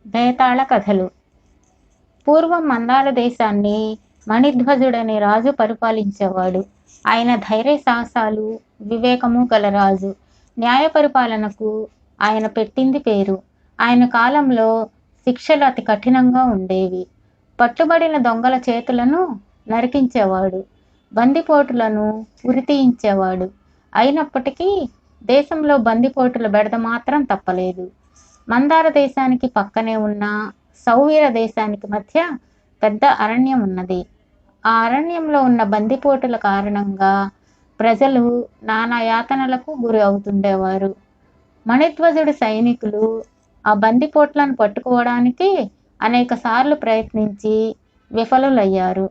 బేతాళ కథలు. పూర్వం మందార దేశాన్ని మణిధ్వజుడనే రాజు పరిపాలించేవాడు. ఆయన ధైర్య సాహసాలు, వివేకము గల రాజు. న్యాయ పరిపాలనకు ఆయన పెట్టింది పేరు. ఆయన కాలంలో శిక్షలు అతి కఠినంగా ఉండేవి. పట్టుబడిన దొంగల చేతులను నరికించేవాడు, బందిపోటులను ఉరితీయించేవాడు. అయినప్పటికీ దేశంలో బందిపోటుల బెడద మాత్రం తప్పలేదు. మందార దేశానికి పక్కనే ఉన్న సౌవీర దేశానికి మధ్య పెద్ద అరణ్యం ఉన్నది. ఆ అరణ్యంలో ఉన్న బందిపోటుల కారణంగా ప్రజలు నానా యాతనలకు గురి అవుతుండేవారు. మణిధ్వజుడి సైనికులు ఆ బందిపోట్లను పట్టుకోవడానికి అనేక సార్లు ప్రయత్నించి విఫలులయ్యారు.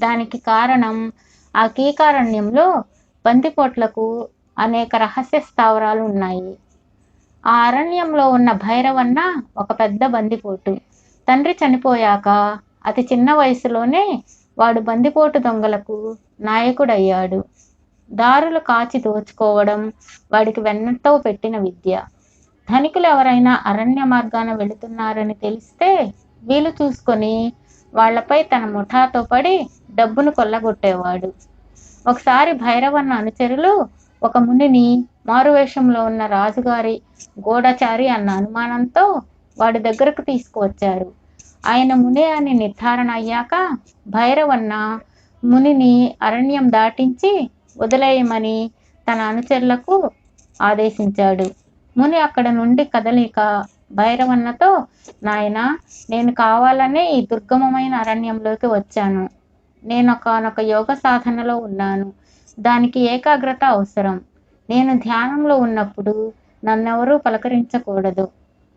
దానికి కారణం ఆ కీకారణ్యంలో బందిపోట్లకు అనేక రహస్య స్థావరాలు ఉన్నాయి. ఆ అరణ్యంలో ఉన్న భైరవన్న ఒక పెద్ద బందిపోటు. తండ్రి చనిపోయాక అతి చిన్న వయసులోనే వాడు బందిపోటు దొంగలకు నాయకుడయ్యాడు. దారులు కాచి దోచుకోవడం వాడికి వెన్నతో పెట్టిన విద్య. ధనికులు ఎవరైనా అరణ్య మార్గాన వెళుతున్నారని తెలిస్తే వీలు చూసుకొని వాళ్లపై తన ముఠాతో పడి డబ్బును కొల్లగొట్టేవాడు. ఒకసారి భైరవన్న అనుచరులు ఒక మునిని మారువేషంలో ఉన్న రాజుగారి గూఢచారి అన్న అనుమానంతో వాడి దగ్గరకు తీసుకువచ్చారు. ఆయన ముని అని నిర్ధారణ అయ్యాక భైరవన్న మునిని అరణ్యం దాటించి వదిలేయమని తన అనుచరులకు ఆదేశించాడు. ముని అక్కడ నుండి కదలిక భైరవన్నతో, నాయనా, నేను కావాలనే ఈ దుర్గమమైన అరణ్యంలోకి వచ్చాను. నేను ఒకనొక యోగ సాధనలో ఉన్నాను. దానికి ఏకాగ్రత అవసరం. నేను ధ్యానంలో ఉన్నప్పుడు నన్నెవరూ పలకరించకూడదు.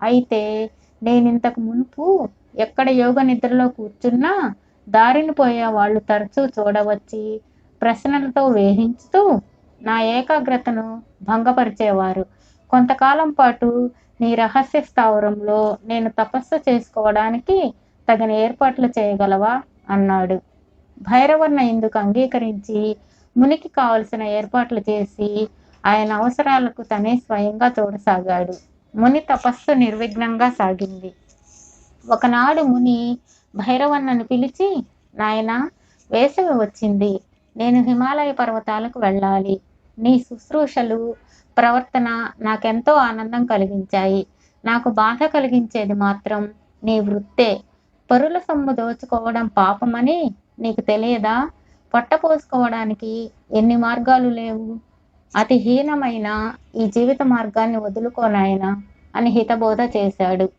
అయితే నేనింతకు మునుపు ఎక్కడ యోగ నిద్రలో కూర్చున్నా దారిని పోయే వాళ్ళు తరచూ చూడవచ్చి ప్రశ్నలతో వేధించుతూ నా ఏకాగ్రతను భంగపరిచేవారు. కొంతకాలం పాటు నీ రహస్య స్థావరంలో నేను తపస్సు చేసుకోవడానికి తగిన ఏర్పాట్లు చేయగలవా అన్నాడు. భైరవన్న ఇందుకు అంగీకరించి మునికి కావలసిన ఏర్పాట్లు చేసి ఆయన అవసరాలకు తనే స్వయంగా చూడసాగాడు. ముని తపస్సు నిర్విఘ్నంగా సాగింది. ఒకనాడు ముని భైరవన్నను పిలిచి, నాయనా, వేసవి వచ్చింది. నేను హిమాలయ పర్వతాలకు వెళ్ళాలి. నీ శుశ్రూషలు, ప్రవర్తన నాకెంతో ఆనందం కలిగించాయి. నాకు బాధ కలిగించేది మాత్రం నీ వృత్తే. పరుల సొమ్ము దోచుకోవడం పాపమని నీకు తెలియదా? పొట్ట పోసుకోవడానికి ఎన్ని మార్గాలు లేవు. అతి హీనమైన ఈ జీవిత మార్గాన్ని వదులుకోనాయనా అని హితబోధ చేశాడు.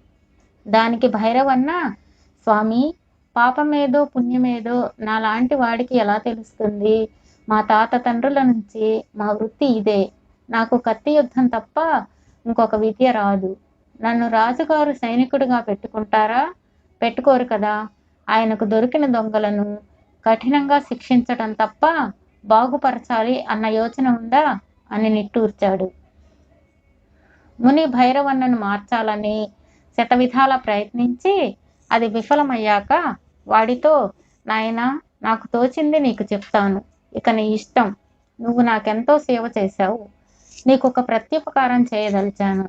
దానికి భైరవన్న, స్వామి, పాపమేదో పుణ్యమేదో నాలాంటి వాడికి ఎలా తెలుస్తుంది? మా తాత తండ్రుల నుంచి మా వృత్తి ఇదే. నాకు కత్తి యుద్ధం తప్ప ఇంకొక విద్య రాదు. నన్ను రాజుగారు సైనికుడిగా పెట్టుకుంటారా? పెట్టుకోరు కదా. ఆయనకు దొరికిన దొంగలను కఠినంగా శిక్షించటం తప్ప బాగుపరచాలి అన్న యోచన ఉందా అని నిట్టూర్చాడు. ముని భైరవన్నను మార్చాలని శతవిధాల ప్రయత్నించి అది విఫలమయ్యాక వాడితో, నాయనా, నాకు తోచింది నీకు చెప్తాను. ఇక నీ ఇష్టం. నువ్వు నాకెంతో సేవ చేశావు. నీకు ఒక ప్రత్యుపకారం చేయదలిచాను.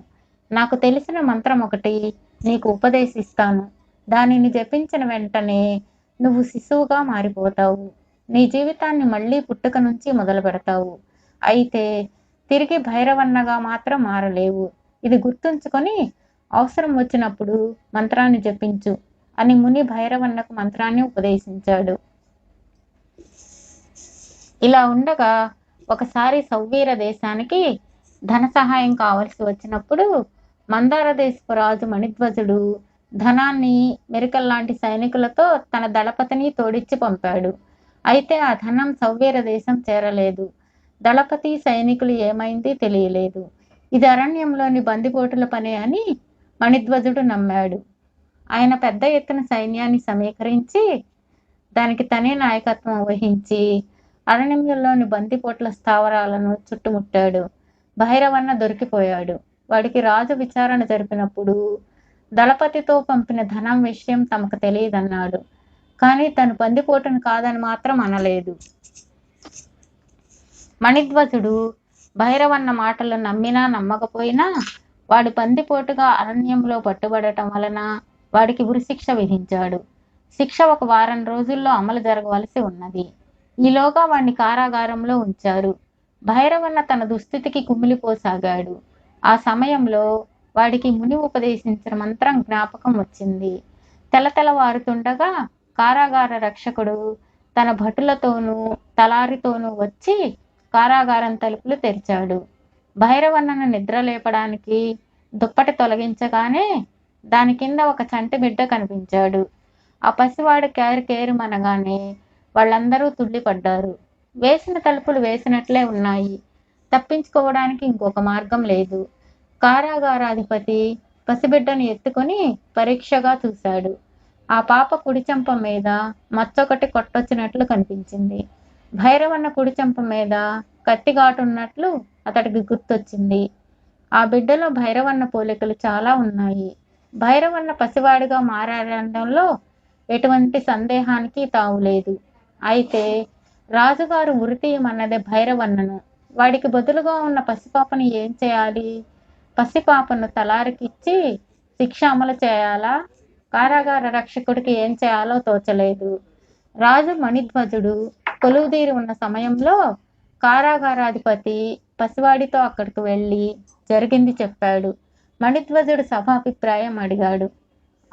నాకు తెలిసిన మంత్రం ఒకటి నీకు ఉపదేశిస్తాను. దానిని జపించిన వెంటనే నువ్వు శిశువుగా మారిపోతావు. నీ జీవితాన్ని మళ్ళీ పుట్టుక నుంచి మొదలు పెడతావు. అయితే తిరిగి భైరవన్నగా మాత్రం మారలేవు. ఇది గుర్తుంచుకొని అవసరం వచ్చినప్పుడు మంత్రాన్ని జపించు అని ముని భైరవన్నకు మంత్రాన్ని ఉపదేశించాడు. ఇలా ఉండగా ఒకసారి సౌవీర దేశానికి ధన సహాయం కావలసి వచ్చినప్పుడు మందార దేశపు రాజు మణిధ్వజుడు ధనాన్ని మెరికల్లాంటి సైనికులతో తన దళపతిని తోడిచ్చి పంపాడు. అయితే ఆ ధనం సౌవీర దేశం చేరలేదు. దళపతి సైనికులు ఏమైంది తెలియలేదు. ఇది అరణ్యంలోని బందిపోటుల పనే అని మణిధ్వజుడు నమ్మాడు. ఆయన పెద్ద ఎత్తున సైన్యాన్ని సమీకరించి దానికి తనే నాయకత్వం వహించి అరణ్యంలోని బందిపోట్ల స్థావరాలను చుట్టుముట్టాడు. భైరవన్న దొరికిపోయాడు. వాడికి రాజు విచారణ జరిపినప్పుడు దళపతితో పంపిన ధనం విషయం తమకు తెలియదన్నాడు. కానీ తను బందిపోటును కాదని మాత్రం అనలేదు. మణిధ్వజుడు భైరవన్న మాటలు నమ్మినా నమ్మకపోయినా వాడు బందిపోటుగా అరణ్యంలో పట్టుబడటం వలన వాడికి ఉరిశిక్ష విధించాడు. శిక్ష ఒక వారం రోజుల్లో అమలు జరగవలసి ఉన్నది. ఈలోగా వాణ్ణి కారాగారంలో ఉంచారు. భైరవన్న తన దుస్థితికి కుమిలిపోసాగాడు. ఆ సమయంలో వాడికి ముని ఉపదేశించిన మంత్రం జ్ఞాపకం వచ్చింది. తెల్లవారుతుండగా కారాగార రక్షకుడు తన భటులతోనూ తలారితోనూ వచ్చి కారాగారం తలుపులు తెరిచాడు. భైరవన్నను నిద్రలేపడానికి దుప్పటి తొలగించగానే దాని కింద ఒక చంటి బిడ్డ కనిపించాడు. ఆ పసివాడు కేరుమనగానే వాళ్ళందరూ తుళ్ళిపడ్డారు. వేసిన తలుపులు వేసినట్లే ఉన్నాయి. తప్పించుకోవడానికి ఇంకొక మార్గం లేదు. కారాగారాధిపతి పసిబిడ్డను ఎత్తుకొని పరీక్షగా చూశాడు. ఆ పాప కుడిచెంప మీద మచ్చొకటి కొట్టొచ్చినట్లు కనిపించింది. భైరవన్న కుడిచెంప మీద కత్తిగాటున్నట్లు అతడికి గుర్తొచ్చింది. ఆ బిడ్డలో భైరవన్న పోలికలు చాలా ఉన్నాయి. భైరవన్న పసివాడిగా మారాడడంలో ఎటువంటి సందేహానికి తావులేదు. అయితే రాజుగారు ఉరితీయమన్నదే భైరవన్నను. వాడికి బదులుగా ఉన్న పసిపాపను ఏం చేయాలి? పసిపాపను తలారికిచ్చి శిక్ష అమలు చేయాలా? కారాగార రక్షకుడికి ఏం చేయాలో తోచలేదు. రాజు మణిధ్వజుడు కొలువుదీరి ఉన్న సమయంలో కారాగారాధిపతి పసివాడితో అక్కడికి వెళ్ళి జరిగింది చెప్పాడు. మణిధ్వజుడు సభాభిప్రాయం అడిగాడు.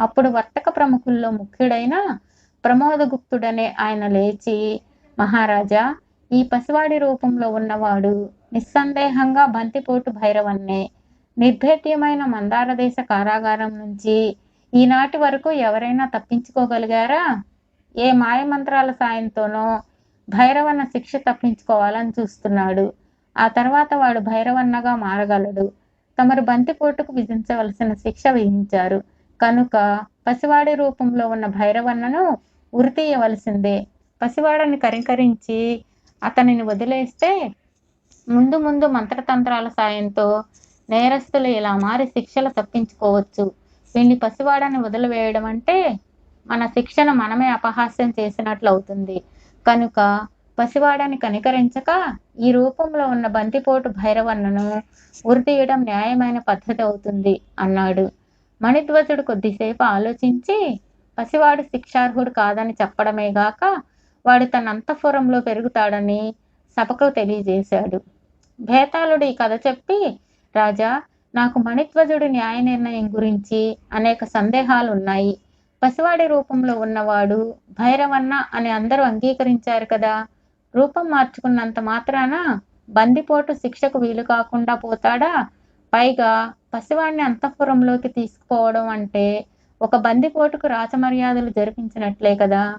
అప్పుడు వర్తక ప్రముఖుల్లో ముఖ్యుడైన ప్రమోదగుప్తుడనే ఆయన లేచి, మహారాజా, ఈ పసివాడి రూపంలో ఉన్నవాడు నిస్సందేహంగా బంతిపోటు భైరవన్నే. నిర్భేద్యమైన మందారదేశ కారాగారం నుంచి ఈనాటి వరకు ఎవరైనా తప్పించుకోగలిగారా? ఏ మాయమంత్రాల సాయంతోనో భైరవన్న శిక్ష తప్పించుకోవాలని చూస్తున్నాడు. ఆ తర్వాత వాడు భైరవన్నగా మారగలడు. తమరు బంతిపోటుకు విధించవలసిన శిక్ష విధించారు కనుక పసివాడి రూపంలో ఉన్న భైరవన్నను ఉరితీయవలసిందే. పసివాడిని కరింకరించి అతనిని వదిలేస్తే ముందు ముందు మంత్రతంత్రాల సాయంతో నేరస్తులు ఇలా మారి శిక్షలు తప్పించుకోవచ్చు. వీణ్ణి పసివాడని వదిలివేయడం అంటే మన శిక్షను మనమే అపహాస్యం చేసినట్లు అవుతుంది. కనుక పసివాడని కనికరించక ఈ రూపంలో ఉన్న బంతిపోటు భైరవన్నను ఉరితీయడం న్యాయమైన పద్ధతి అవుతుంది అన్నాడు. మణిధ్వజుడు కొద్దిసేపు ఆలోచించి పసివాడు శిక్షార్హుడు కాదని చెప్పడమే గాక వాడు తన అంతఃపురంలో పెరుగుతాడని సభకు తెలియజేశాడు. భేతాళుడు ఈ కథ చెప్పి, రాజా, నాకు మణిధ్వజుడి న్యాయ నిర్ణయం గురించి అనేక సందేహాలు ఉన్నాయి. పసివాడి రూపంలో ఉన్నవాడు భైరవన్న అని అందరూ అంగీకరించారు కదా. రూపం మార్చుకున్నంత మాత్రాన బందిపోటు శిక్షకు వీలు కాకుండా పోతాడా? పైగా పసివాడిని అంతఃపురంలోకి తీసుకుపోవడం అంటే ఒక బందిపోటుకు రాజమర్యాదలు జరిపించినట్లే కదా.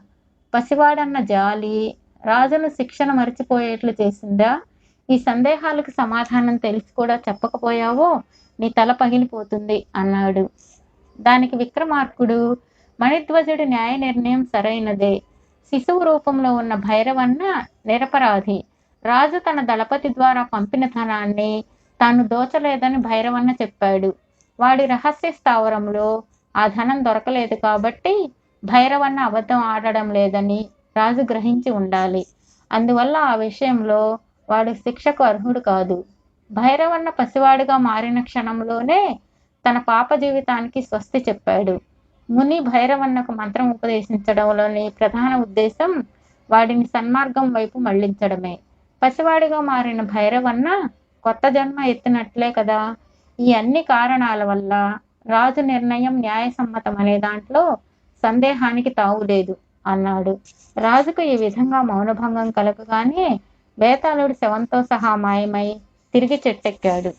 పసివాడన్న జాలి రాజును శిక్షను మరిచిపోయేట్లు చేసిందా? ఈ సందేహాలకు సమాధానం తెలిసి కూడా చెప్పకపోయావో నీ తల పగిలిపోతుంది అన్నాడు. దానికి విక్రమార్కుడు, మణిధ్వజుడి న్యాయ నిర్ణయం సరైనదే. శిశువు రూపంలో ఉన్న భైరవన్న నిరపరాధి. రాజు తన దళపతి ద్వారా పంపిన ధనాన్ని తాను దోచలేదని భైరవన్న చెప్పాడు. వాడి రహస్య స్థావరంలో ఆ ధనం దొరకలేదు కాబట్టి భైరవన్న అబద్ధం ఆడడం లేదని రాజు గ్రహించి ఉండాలి. అందువల్ల ఆ విషయంలో వాడు శిక్షకు అర్హుడు కాదు. భైరవన్న పసివాడిగా మారిన క్షణంలోనే తన పాప జీవితానికి స్వస్తి చెప్పాడు. ముని భైరవన్నకు మంత్రం ఉపదేశించడంలోని ప్రధాన ఉద్దేశం వాడిని సన్మార్గం వైపు మళ్లించడమే. పసివాడిగా మారిన భైరవన్న కొత్త జన్మ ఎత్తినట్లే కదా. ఈ అన్ని కారణాల వల్ల రాజు నిర్ణయం న్యాయసమ్మతం అనే దాంట్లో సందేహానికి తావులేదు అన్నాడు. రాజుకు ఈ విధంగా మౌనభంగం కలగగానే బేతాళుడు శవంతో సహా మాయమై తిరిగి చెట్టెక్కాడు.